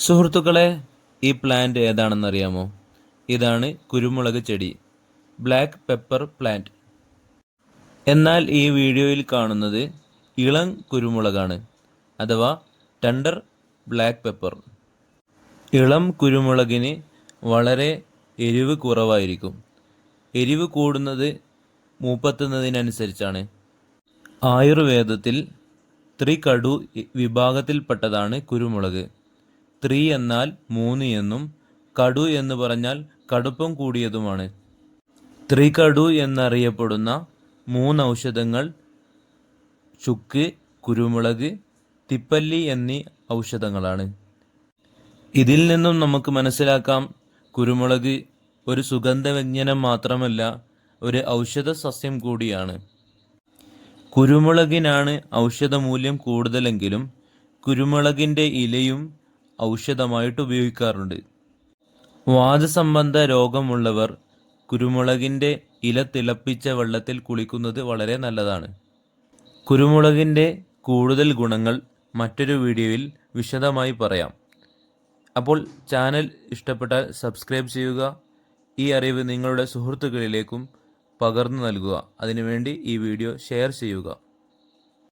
സുഹൃത്തുക്കളെ, ഈ പ്ലാന്റ് ഏതാണെന്നറിയാമോ? ഇതാണ് കുരുമുളക് ചെടി, ബ്ലാക്ക് പെപ്പർ പ്ലാന്റ്. എന്നാൽ ഈ വീഡിയോയിൽ കാണുന്നത് ഇളം കുരുമുളകാണ്, അഥവാ ടെൻഡർ ബ്ലാക്ക് പെപ്പർ. ഇളം കുരുമുളകിന് വളരെ എരിവ് കുറവായിരിക്കും. എരിവ് കൂടുന്നത് മൂപ്പെത്തുന്നതിനനുസരിച്ചാണ്. ആയുർവേദത്തിൽ ത്രികടു വിഭാഗത്തിൽപ്പെട്ടതാണ് കുരുമുളക്. ത്രി എന്നാൽ 3 എന്നും കടു എന്ന് പറഞ്ഞാൽ കടുപ്പം കൂടിയതുമാണ്. ത്രികടു എന്നറിയപ്പെടുന്ന 3 ഔഷധങ്ങൾ ചുക്ക്, കുരുമുളക്, തിപ്പല്ലി എന്നീ ഔഷധങ്ങളാണ്. ഇതിൽ നിന്നും നമുക്ക് മനസ്സിലാക്കാം, കുരുമുളക് ഒരു സുഗന്ധവ്യഞ്ജനം മാത്രമല്ല, ഒരു ഔഷധ സസ്യം കൂടിയാണ്. കുരുമുളകിനാണ് ഔഷധമൂല്യം കൂടുതലെങ്കിലും കുരുമുളകിൻ്റെ ഇലയും ഔഷധമായിട്ട് ഉപയോഗിക്കാറുണ്ട്. വാതസംബന്ധ രോഗമുള്ളവർ കുരുമുളകിൻ്റെ ഇല തിളപ്പിച്ച വെള്ളത്തിൽ കുളിക്കുന്നത് വളരെ നല്ലതാണ്. കുരുമുളകിൻ്റെ കൂടുതൽ ഗുണങ്ങൾ മറ്റൊരു വീഡിയോയിൽ വിശദമായി പറയാം. അപ്പോൾ ചാനൽ ഇഷ്ടപ്പെട്ടാൽ സബ്സ്ക്രൈബ് ചെയ്യുക. ഈ അറിവ് നിങ്ങളുടെ സുഹൃത്തുക്കളിലേക്കും പകർന്നു നൽകുക. അതിനുവേണ്ടി ഈ വീഡിയോ ഷെയർ ചെയ്യുക.